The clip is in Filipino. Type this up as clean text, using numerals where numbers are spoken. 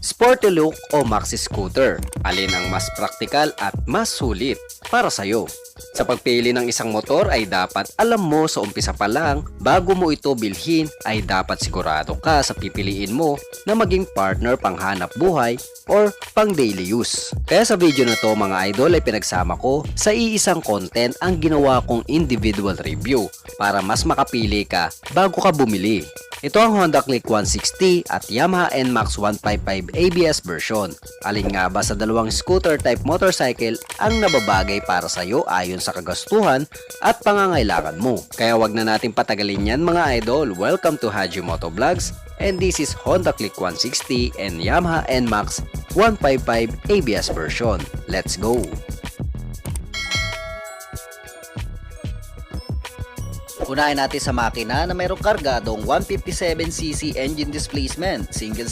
Sporty look o maxi scooter? Alin ang mas praktikal at mas sulit para sa'yo? Sa pagpili ng isang motor ay dapat alam mo sa umpisa pa lang bago mo ito bilhin ay dapat sigurado ka sa pipiliin mo na maging partner panghanap buhay or pang daily use. Kaya sa video na to mga idol ay pinagsama ko sa iisang content ang ginawa kong individual review para mas makapili ka bago ka bumili. Ito ang Honda Click 160 at Yamaha NMAX 155 ABS version. Alin nga ba sa dalawang scooter type motorcycle ang nababagay para sa iyo ayon sa kagastuhan at pangangailangan mo? Kaya wag na natin patagalin yan mga idol. Welcome to Haji Moto Vlogs and this is Honda Click 160 and Yamaha NMAX 155 ABS version. Let's go! Unahin natin sa makina na mayroong kargadong 157cc engine displacement, single